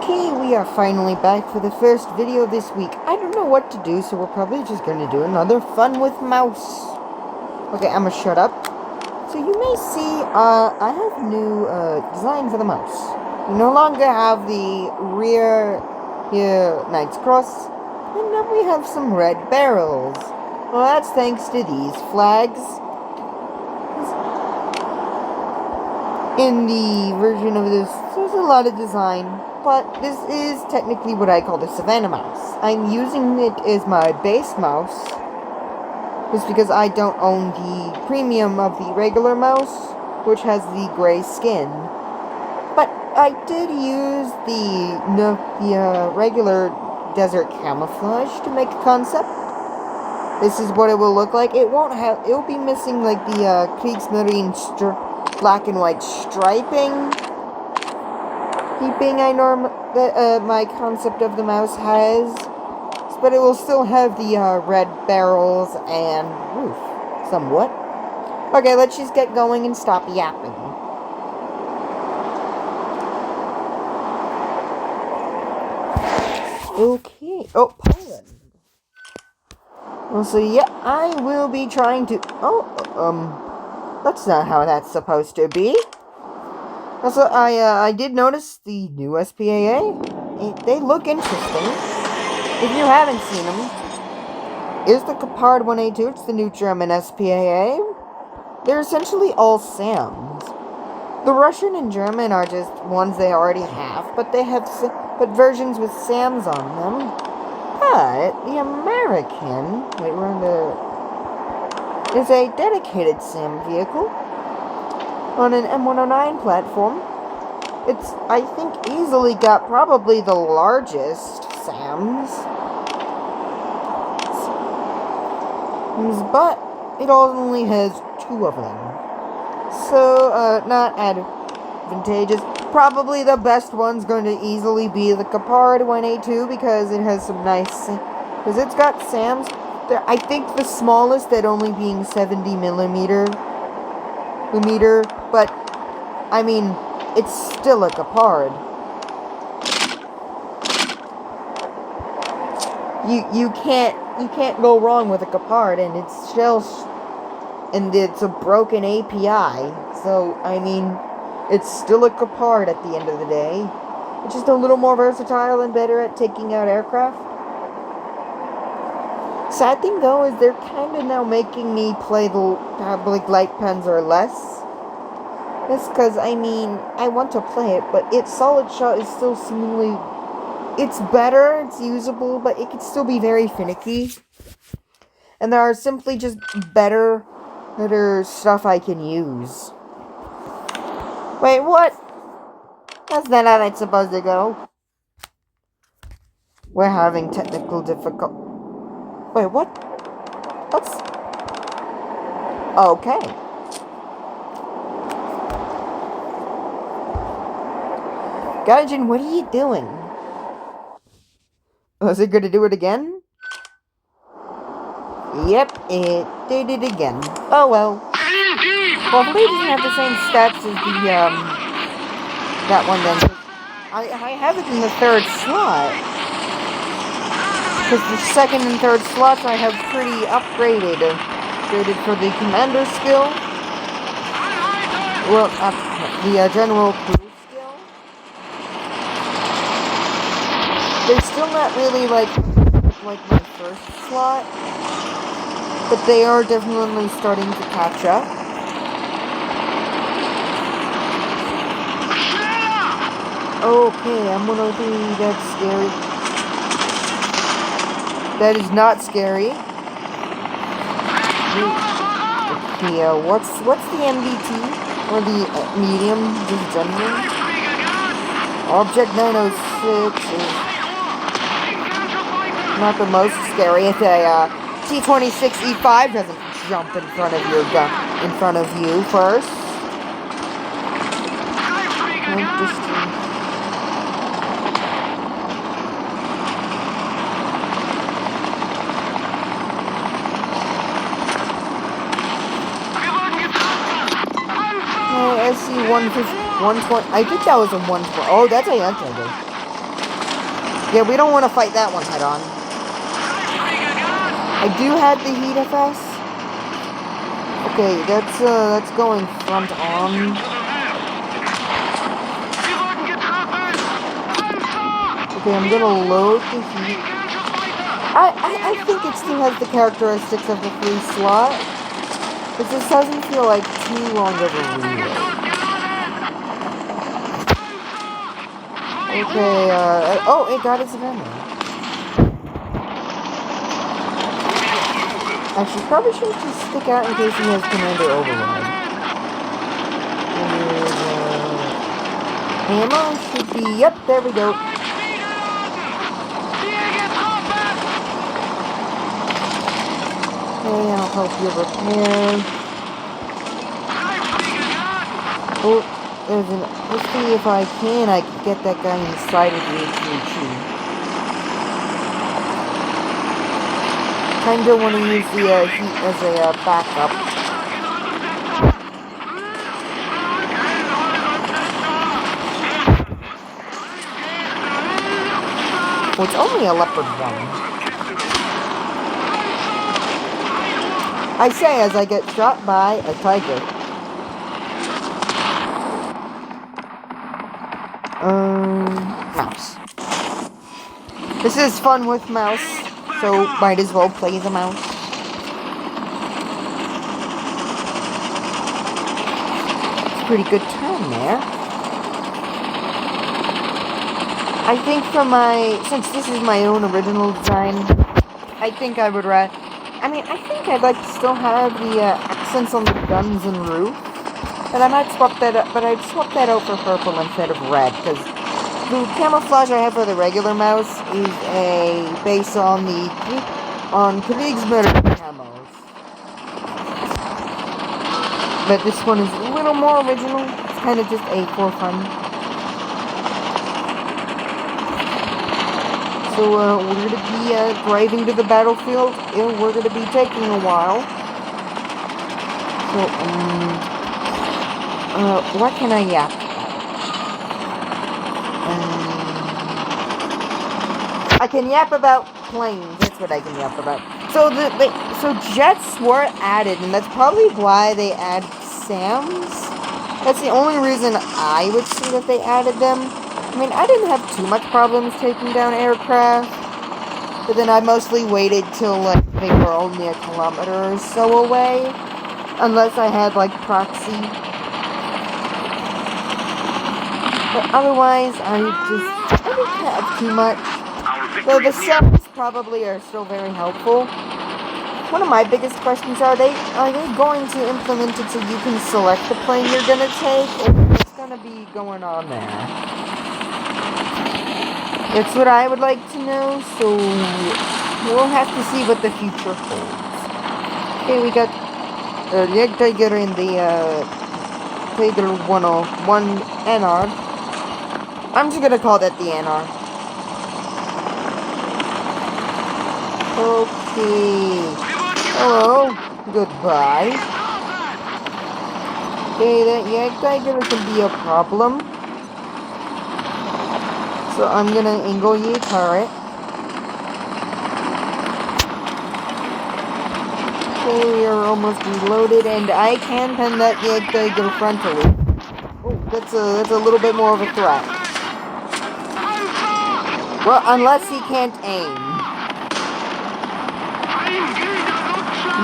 Okay, we are finally back for the first video this week. I don't know what to do, so we're probably just going to do another fun with mouse. Okay, I'm going to shut up. So you may see, I have new design for the mouse. We no longer have the rear here Knight's Cross, and now we have some red barrels. Well, that's thanks to these flags. In the version of this, there's a lot of design, but this is technically what I call the Savannah mouse. I'm using it as my base mouse, just because I don't own the premium of the regular mouse, which has the gray skin. But I did use the regular desert camouflage to make a concept. This is what it will look like. It'll be missing like the Kriegsmarine black and white striping that my concept of the mouse has, but it will still have the red barrels and roof, somewhat. Okay, let's just get going and stop yapping. Okay. Oh, Poland. Well, so yeah, I will be trying to. That's not how that's supposed to be. Also, I did notice the new SPAA. They look interesting. If you haven't seen them, is the Capard 1A2. It's the new German SPAA. They're essentially all SAMs. The Russian and German are just ones they already have, but they have versions with SAMs on them. But the American, is a dedicated SAM vehicle on an M109 platform. It's, I think, easily got probably the largest SAMs. But it only has 2 of them. So, not advantageous. Probably the best one's going to easily be the Capard 1A2 because it has some nice... Because it's got SAMs. I think the smallest at only being 70 millimeter, but I mean, it's still a Capard. You can't go wrong with a Capard, and it's a broken API. So I mean, it's still a Capard at the end of the day. It's just a little more versatile and better at taking out aircraft. Sad thing though is they're kind of now making me play the public light Panzer less. That's because, I mean, I want to play it, but its solid shot is still seemingly... It's better, it's usable, but it could still be very finicky. And there are simply just better stuff I can use. Wait, what? That's not how that's supposed to go. We're having technical difficulty. Wait, what? What's... Okay. Gaigin, what are you doing? Was it gonna do it again? Yep, it did it again. Oh well. Hopefully it doesn't have the same stats as the, that one then. I have it in the 3rd slot. Because the 2nd and 3rd slots I have pretty upgraded. Upgraded for the commander skill. Well, the general crew skill. They're still not really like my 1st slot. But they are definitely starting to catch up. Okay, I'm gonna be that's scary. That is not scary. Okay, what's the MBT? Or the medium, just general? Object 906 is not the most scary if a T-26 E5 doesn't jump in front of you first. SC 150, 120. I think that was a 120. Oh, that's a anti-go. Yeah, we don't want to fight that one head on. I do have the heat FS. Okay, that's going front on. Okay, I'm gonna load the heat. I think it still has the characteristics of the free slot, but this doesn't feel like too long of a reload. Okay, oh, it got its venom. Actually, probably should just stick out in case he has Commander Override. Ammo should be, yep, there we go. Okay, I'll help you repair. Oh, let's see if I can get that guy inside of the HVAC. Kinda want to use the heat as a backup. Well, it's only a leopard one. I say as I get shot by a tiger. Mouse. This is fun with mouse, so might as well play the mouse. It's a pretty good turn there. I think since this is my own original design, I think I would I think I'd like to still have the accents on the guns and roof. But I might swap that up, but I'd swap that out for purple instead of red, because the camouflage I have for the regular mouse is based on Krieg's Murder camos. But this one is a little more original. It's kind of just for fun. So we're going to be driving to the battlefield. We're going to be taking a while. So, what can I yap? I can yap about planes. That's what I can yap about. So so jets were added, and that's probably why they add SAMs. That's the only reason I would see that they added them. I mean, I didn't have too much problems taking down aircraft, but then I mostly waited till they were only a kilometer or so away, unless I had proxy. But otherwise, I didn't have too much. Though the SAMs probably are still very helpful. One of my biggest questions are they going to implement it so you can select the plane you're gonna take, or what's gonna be going on there? That's what I would like to know, so we'll have to see what the future holds. Okay, we got the Gaigin in the Tiger 101 NR. I'm just gonna call that the NR. Okay. Hello. Goodbye. Okay, that Gaigin can be a problem. So I'm gonna angle you turret. Okay, we are almost reloaded, and I can pen that Gaigin frontally. Oh, that's a little bit more of a threat. Well, unless he can't aim.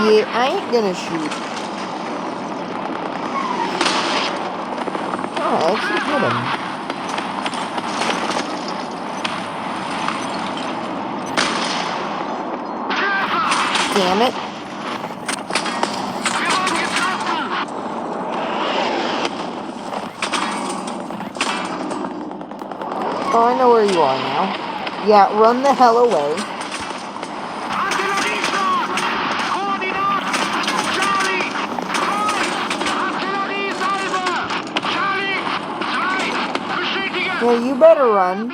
Yeah, I ain't gonna shoot. Oh, I actually hit him. Damn it. Oh, I know where you are now. Yeah, run the hell away. Yeah, you better run.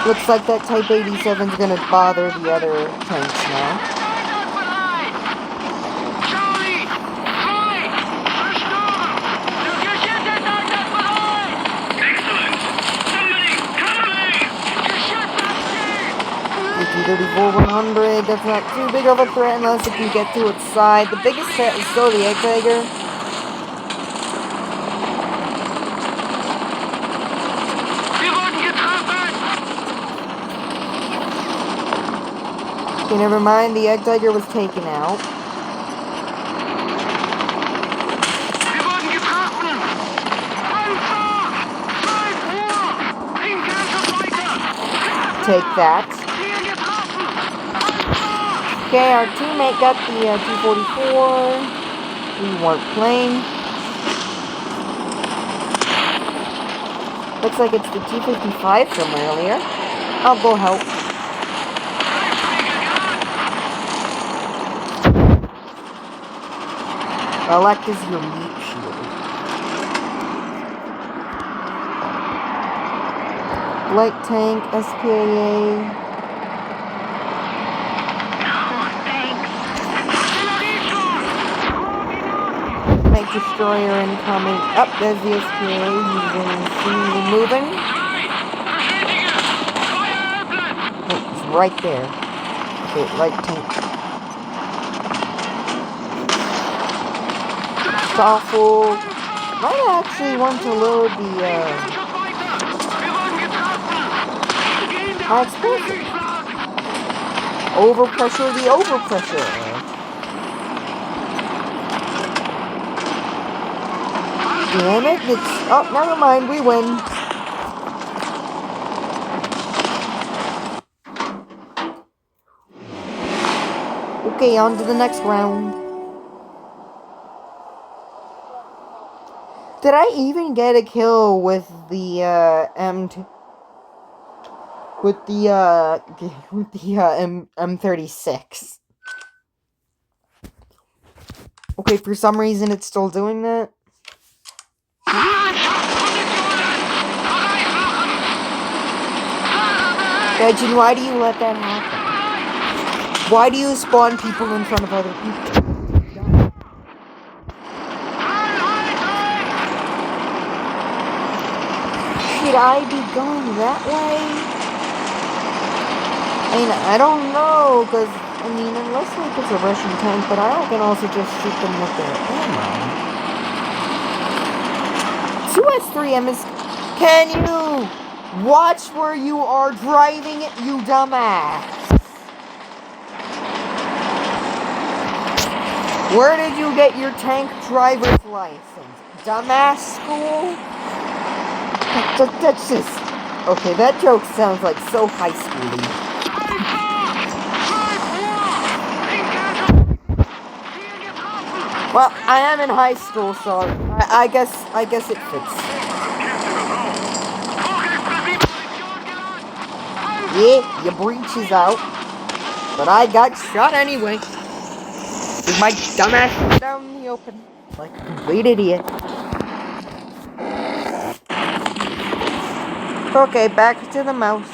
Looks like that Type 87's gonna bother the other tanks now. T-34-100, that's not too big of a threat unless it can get to its side. The biggest threat is still the egg tiger. Okay, never mind, the egg tiger was taken out. Take that. Okay, our teammate got the T-44. We weren't playing. Looks like it's the T-55 from earlier. I'll go help. Elect is your meat shield. Light tank, SPAA. Tank destroyer incoming. Up, there's the SPAA. He's moving. Oh, it's right there. Okay, light tank. Awful. Might actually want to load the high explosive. Overpressure the overpressure. Damn it, it's... Oh, never mind, we win. Okay, on to the next round. Did I even get a kill with the M36? Okay, for some reason it's still doing that. Gaigin, why do you let that happen? Why do you spawn people in front of other people? Should I be going that way? I mean, I don't know, because, I mean, unless like it's a Russian tank, but I can also just shoot them with their ammo. 2S3M is... Can you watch where you are driving, you dumbass? Where did you get your tank driver's license? Dumbass school? That's just... Okay, that joke sounds like so high schooly. Well, I am in high school, so I guess it fits. Yeah, your breach is out. But I got shot anyway. With my dumbass down in the open. Like a complete idiot. Okay, back to the mouse.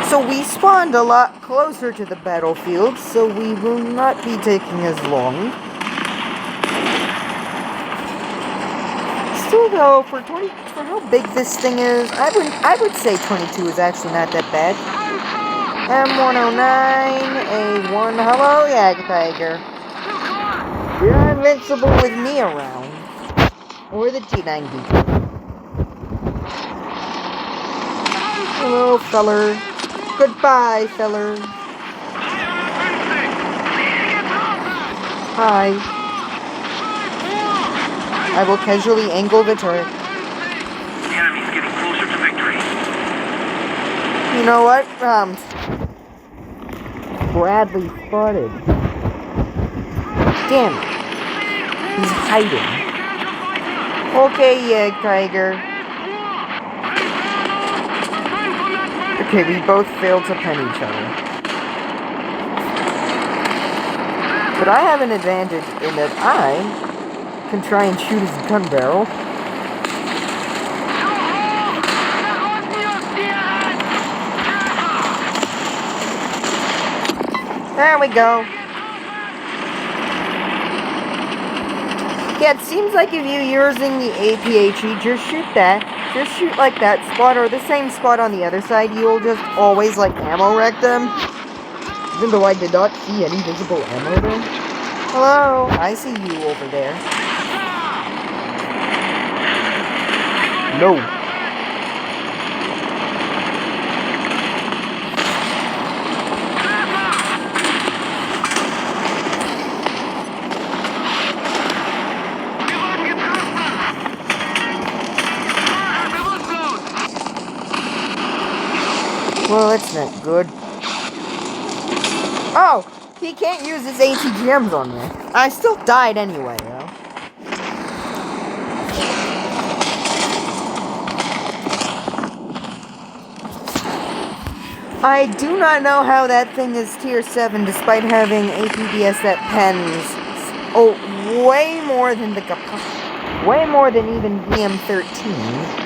So we spawned a lot closer to the battlefield, so we will not be taking as long. Still though, for how big this thing is, I would say 22 is actually not that bad. M109, A1, hello, yeah, Tiger. You're invincible with me around. Or the T90. Hello, feller. Goodbye, feller. Hi. I will casually angle the turret. The enemy's getting closer to victory. You know what? Bradley spotted. Damn it. He's hiding. Okay, yeah, Tiger. Okay, we both failed to pen each other. But I have an advantage in that I can try and shoot his gun barrel. There we go. Yeah, it seems like if you're using the APHE, just shoot that. just shoot like that spot or the same spot on the other side, you'll just always like ammo wreck them. Even though I did not see any visible ammo there. Hello, I see you over there. No. Well, that's not good. Oh, he can't use his ATGMs on me. I still died anyway, though. I do not know how that thing is tier 7 despite having APDS that pens way more than way more than even DM13.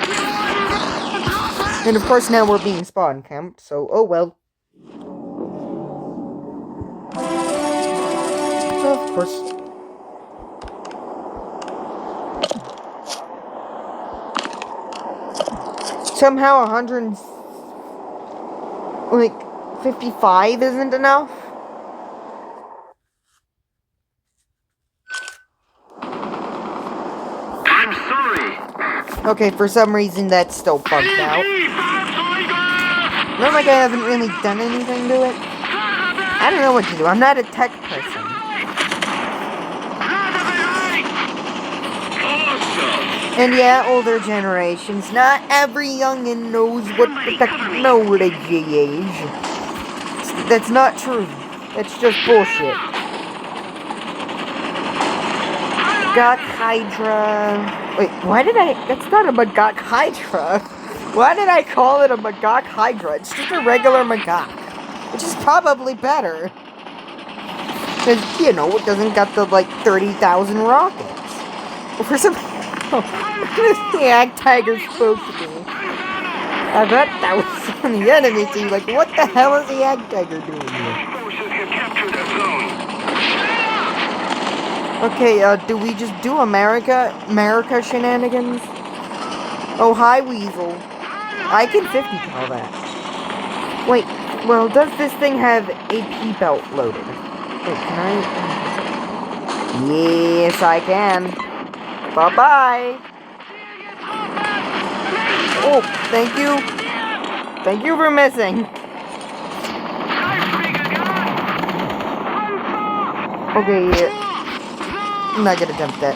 And of course now we're being spawn camped, so oh well. Of course. Somehow 55 isn't enough? I'm sorry. Okay, for some reason that's still bugged out. Not like I haven't really done anything to it. I don't know what to do. I'm not a tech person. And yeah, older generations, not every youngin' knows what the technology is. That's not true. That's just bullshit. Gok Hydra. Wait, why did I... That's not a Magok Hydra. Why did I call it a Magok Hydra? It's just a regular Magok. Which is probably better. Because, you know, it doesn't got the, like, 30,000 rockets. Well, for some... Oh, the Ag Tiger spoke to me. I bet that was on the enemy team. Like, what the hell is the Ag Tiger doing here? Okay, do we just do America shenanigans? Oh, hi, Weasel. I can 50 cal that. Wait, well, does this thing have AP belt loaded? Wait, can I? Yes, I can. Bye-bye. Oh, thank you. Thank you for missing. Okay, yeah. I'm not gonna attempt that.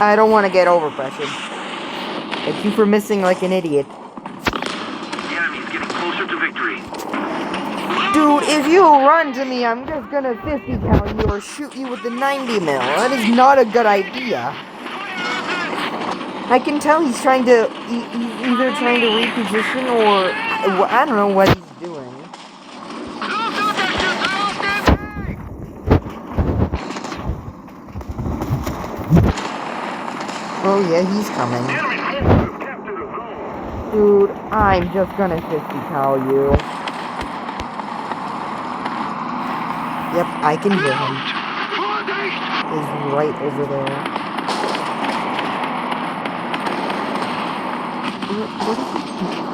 I don't want to get overpressured. Thank you for missing like an idiot. The enemy's getting closer to victory. Dude, if you run to me, I'm just gonna 50 cal you or shoot you with the 90 mil. That is not a good idea. I can tell he's trying to, either trying to reposition or, I don't know what he's doing. Oh yeah, he's coming. Dude, I'm just gonna 50 cal you. Yep, I can hear him. He's right over there. What is he doing?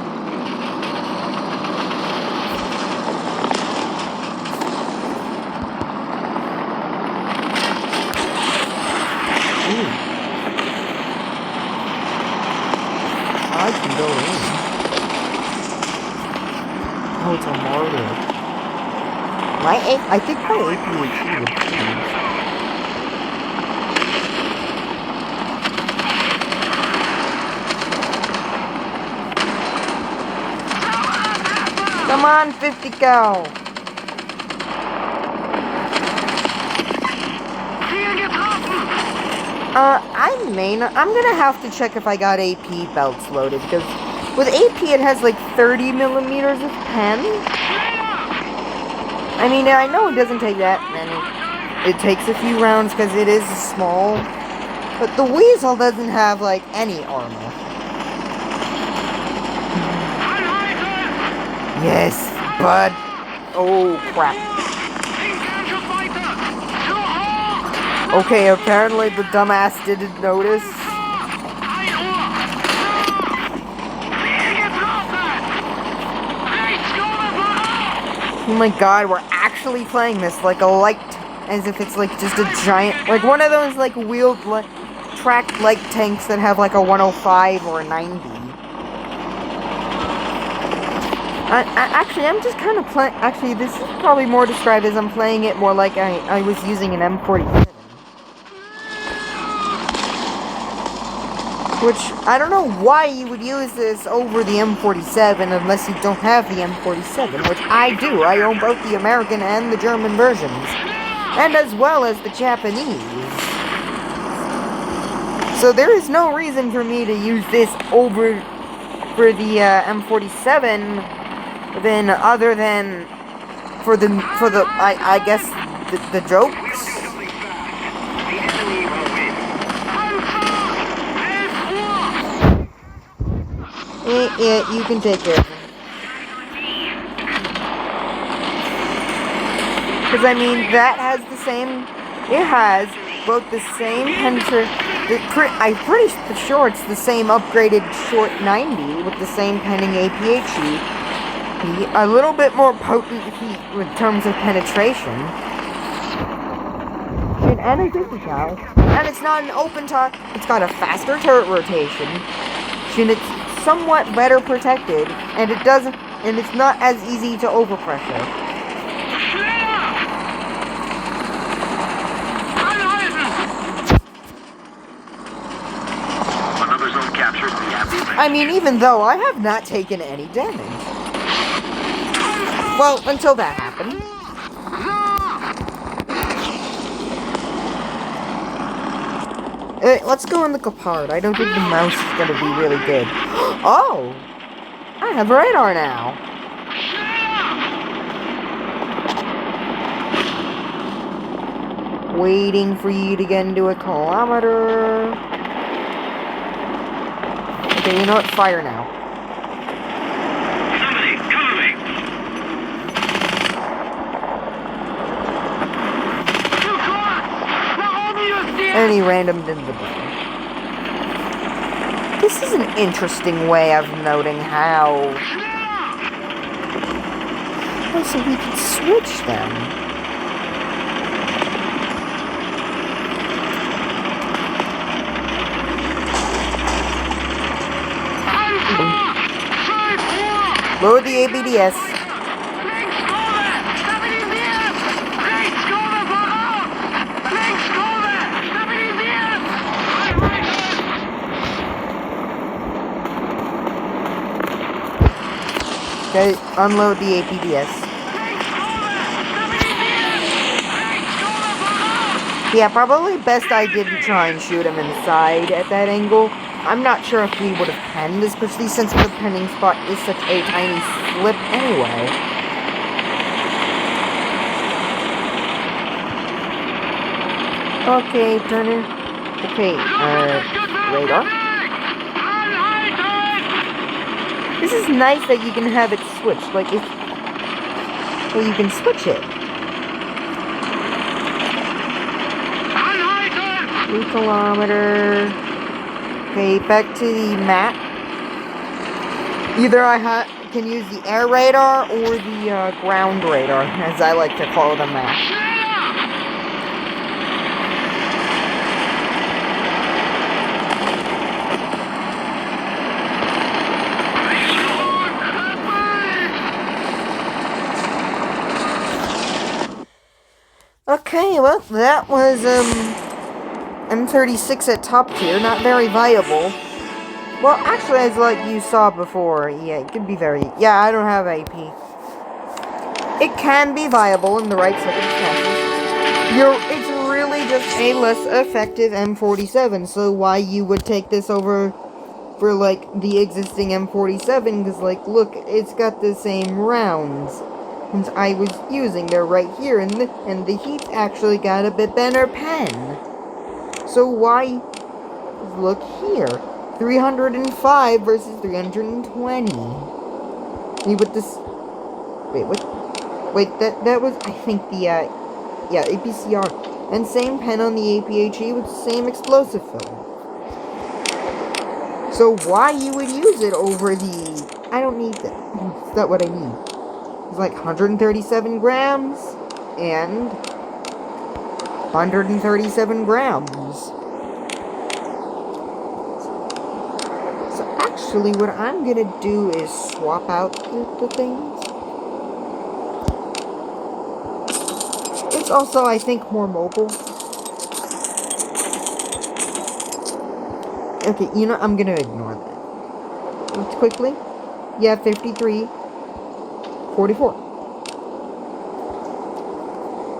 I can go in. Oh, it's a mortar. I think my APHE would change. Come on, 50 cal. I'm gonna have to check if I got AP belts loaded, because with AP it has like 30 millimeters of pen. I mean, I know it doesn't take that many. It takes a few rounds because it is small, but the Weasel doesn't have like any armor. Yes, bud. Oh, crap. Okay, apparently the dumbass didn't notice. Oh my god, we're actually playing this like a light, as if it's like just a giant, like one of those like wheeled, tracked light tanks that have like a 105 or a 90. Actually, I'm just kind of playing, actually this is probably more described as I'm playing it more like I was using an M47. Which, I don't know why you would use this over the M47 unless you don't have the M47, which I do. I own both the American and the German versions, and as well as the Japanese. So there is no reason for me to use this over for the M47, then other than for the I guess the jokes. Yeah, you can take care of him. Because, I mean, that has the same... It has both the same I'm pretty sure it's the same upgraded short 90 with the same pending APHE. A little bit more potent heat in terms of penetration. And a different cal. And it's not an open top. It's got a faster turret rotation. And it's somewhat better protected, and it's not as easy to overpressure. Another zone captured. I mean, even though I have not taken any damage. Well, until that happened. Let's go in the Capard. I don't think the mouse is going to be really good. Oh! I have radar now. Waiting for you to get into a kilometer. Okay, you know what? Fire now. Cover me! Any random into the button. This is an interesting way of noting how... Oh, so we can switch them. Load the ABDS. Okay, unload the APDS. Yeah, probably best I didn't try and shoot him in the side at that angle. I'm not sure if we would have penned, especially since the penning spot is such a tiny slip anyway. Okay, Turner. Okay, radar. This is nice that you can have it switched, like if... Well, you can switch it. 3 kilometer. Okay, back to the map. Either I can use the air radar or the ground radar, as I like to call the map. Okay, well, that was, M36 at top tier, not very viable. Well, actually, as like you saw before, yeah, it could be very... Yeah, I don't have AP. It can be viable in the right circumstances. It's really just a less effective M47, so why you would take this over for, like, the existing M47, because, like, look, it's got the same rounds. Since I was using, they're right here, and the heat actually got a bit better pen. So why look here? 305 versus 320. With this... Wait, what? Wait, that was, I think, the, yeah, APCR. And same pen on the APHE with the same explosive film. So why you would use it over the... I don't need that. It's not what I need. It's like 137 grams and 137 grams. So actually what I'm gonna do is swap out the things. It's also, I think, more mobile. Okay, you know, I'm gonna ignore that. Let's quickly. Yeah, 53. 44.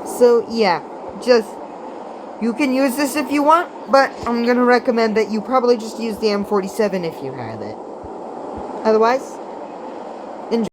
So, yeah, just, you can use this if you want, but I'm gonna recommend that you probably just use the M47 if you have it. Otherwise, enjoy.